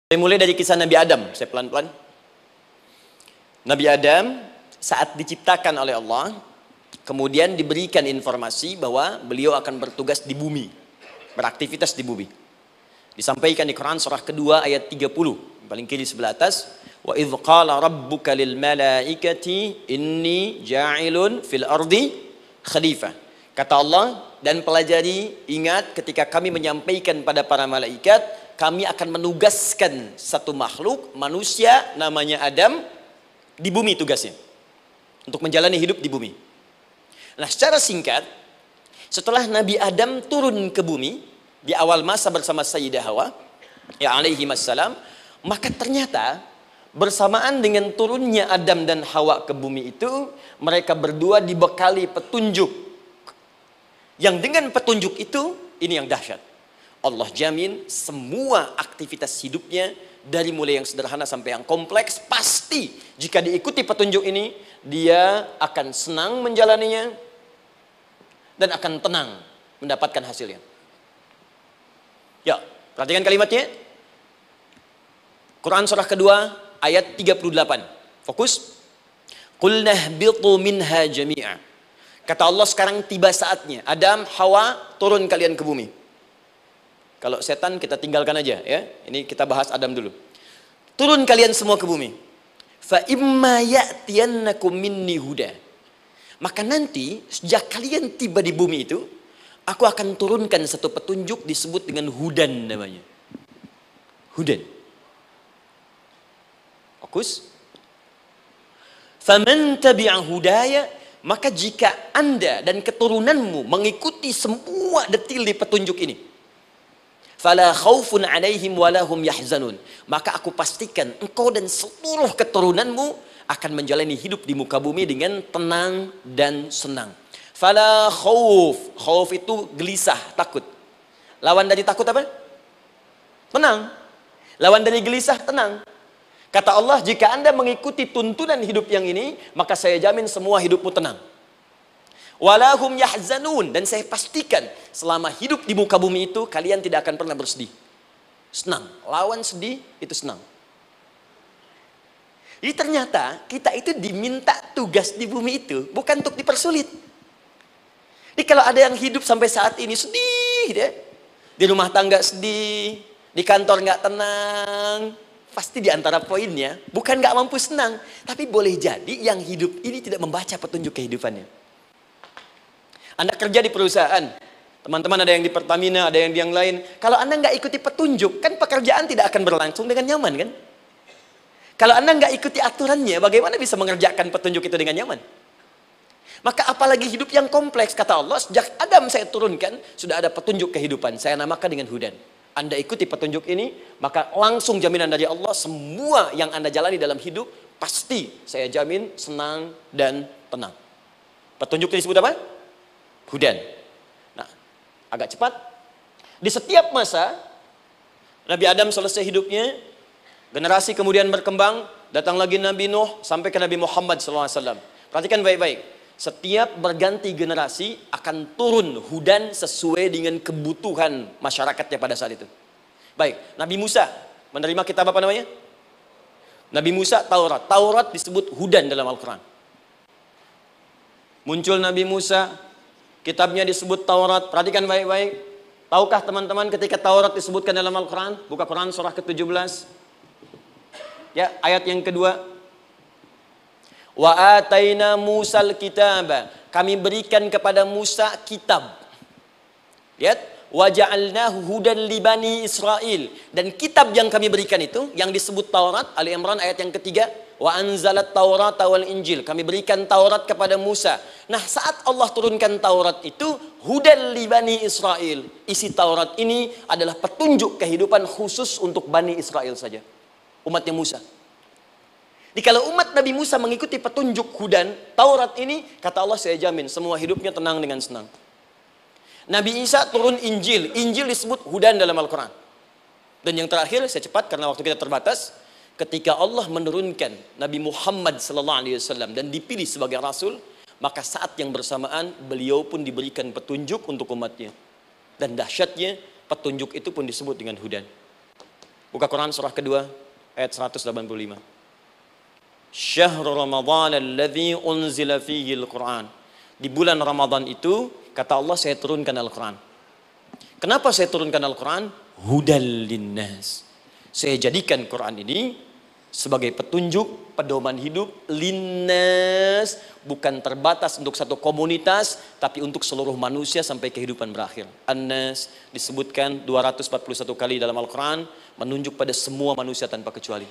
Saya mulai dari kisah Nabi Adam, saya pelan-pelan. Nabi Adam saat diciptakan oleh Allah, kemudian diberikan informasi bahwa beliau akan bertugas di bumi, beraktivitas di bumi. Disampaikan di Quran surah kedua ayat 30, paling kiri sebelah atas. Wa idh qala rabbuka lil malaikati inni ja'ilun fil ardi khalifah. Kata Allah, dan pelajari, ingat ketika kami menyampaikan pada para malaikat, kami akan menugaskan satu makhluk, manusia namanya Adam, di bumi tugasnya. Untuk menjalani hidup di bumi. Nah, secara singkat, setelah Nabi Adam turun ke bumi, di awal masa bersama Sayyidah Hawa, ya alaihi wassalam, maka ternyata bersamaan dengan turunnya Adam dan Hawa ke bumi itu, mereka berdua dibekali petunjuk. Yang dengan petunjuk itu, ini yang dahsyat. Allah jamin semua aktivitas hidupnya, dari mulai yang sederhana sampai yang kompleks, pasti jika diikuti petunjuk ini, dia akan senang menjalaninya dan akan tenang mendapatkan hasilnya. Ya, perhatikan kalimatnya. Quran surah kedua ayat 38. Fokus. Qul nahbitu minha jami'a. Kata Allah, sekarang tiba saatnya. Adam, Hawa, turun kalian ke bumi. Kalau setan kita tinggalkan aja ya. Ini kita bahas Adam dulu. Turun kalian semua ke bumi. Fa imma ya'tiyannakum minni huda. Maka nanti sejak kalian tiba di bumi itu, aku akan turunkan satu petunjuk disebut dengan hudan namanya. Hudan. Fokus. Faman tabi'a hudaya, maka jika Anda dan keturunanmu mengikuti semua detil di petunjuk ini, fala khaufun alaihim walahum yahzanun, maka aku pastikan engkau dan seluruh keturunanmu akan menjalani hidup di muka bumi dengan tenang dan senang. Fala khauf, khauf itu gelisah, takut. Lawan dari takut apa? Tenang. Lawan dari gelisah, tenang. Kata Allah, jika Anda mengikuti tuntunan hidup yang ini, maka saya jamin semua hidupmu tenang. Walahum yahzanun, dan saya pastikan selama hidup di muka bumi itu kalian tidak akan pernah bersedih. Senang, lawan sedih itu senang. Jadi ternyata kita itu diminta tugas di bumi itu bukan untuk dipersulit. Jadi kalau ada yang hidup sampai saat ini sedih deh, di rumah tangga sedih, di kantor nggak tenang, pasti di antara poinnya bukan nggak mampu senang, tapi boleh jadi yang hidup ini tidak membaca petunjuk kehidupannya. Anda kerja di perusahaan, teman-teman ada yang di Pertamina, ada yang di yang lain. Kalau Anda nggak ikuti petunjuk, kan pekerjaan tidak akan berlangsung dengan nyaman kan? Kalau Anda nggak ikuti aturannya, bagaimana bisa mengerjakan petunjuk itu dengan nyaman? Maka apalagi hidup yang kompleks, kata Allah, sejak Adam saya turunkan, sudah ada petunjuk kehidupan, saya namakan dengan hudan. Anda ikuti petunjuk ini, maka langsung jaminan dari Allah, semua yang Anda jalani dalam hidup, pasti saya jamin senang dan tenang. Petunjuk ini disebut apa? Hudan. Nah, agak cepat. Di setiap masa, Nabi Adam selesai hidupnya, generasi kemudian berkembang, datang lagi Nabi Nuh, sampai ke Nabi Muhammad SAW. Perhatikan baik-baik. Setiap berganti generasi akan turun hudan sesuai dengan kebutuhan masyarakatnya pada saat itu. Baik, Nabi Musa menerima kitab apa namanya? Nabi Musa, Taurat. Taurat disebut hudan dalam Al-Quran. Muncul Nabi Musa, kitabnya disebut Taurat. Perhatikan baik-baik. Tahukah teman-teman ketika Taurat disebutkan dalam Al-Quran? Buka Quran surah ke-17. Ya, ayat yang kedua. Wa ataina Musal kitaba. Kami berikan kepada Musa kitab. Lihat. Wa ja'alnahu hudan li bani Israel. Dan kitab yang kami berikan itu, yang disebut Taurat, Ali Imran ayat yang ketiga. Wa anzalat Taurat wal Injil. Kami berikan Taurat kepada Musa. Nah, saat Allah turunkan Taurat itu, hudan li bani Israel. Isi Taurat ini adalah petunjuk kehidupan khusus untuk Bani Israel saja. Umatnya Musa. Jadi kalau umat Nabi Musa mengikuti petunjuk hudan, Taurat ini, kata Allah, saya jamin semua hidupnya tenang dengan senang. Nabi Isa turun Injil. Injil disebut hudan dalam Al-Quran. Dan yang terakhir, saya cepat karena waktu kita terbatas. Ketika Allah menurunkan Nabi Muhammad SAW dan dipilih sebagai Rasul, maka saat yang bersamaan beliau pun diberikan petunjuk untuk umatnya. Dan dahsyatnya, petunjuk itu pun disebut dengan hudan. Buka Quran surah kedua ayat 185. Syahrul Ramadan alladzi unzila fihi al-Quran. Di bulan Ramadan itu, kata Allah, saya turunkan Al-Quran. Kenapa saya turunkan Al-Quran? Hudal linnas. Saya jadikan Quran ini sebagai petunjuk, pedoman hidup linnas, bukan terbatas untuk satu komunitas, tapi untuk seluruh manusia sampai kehidupan berakhir. An-Nas disebutkan 241 kali dalam Al-Quran, menunjuk pada semua manusia tanpa kecuali.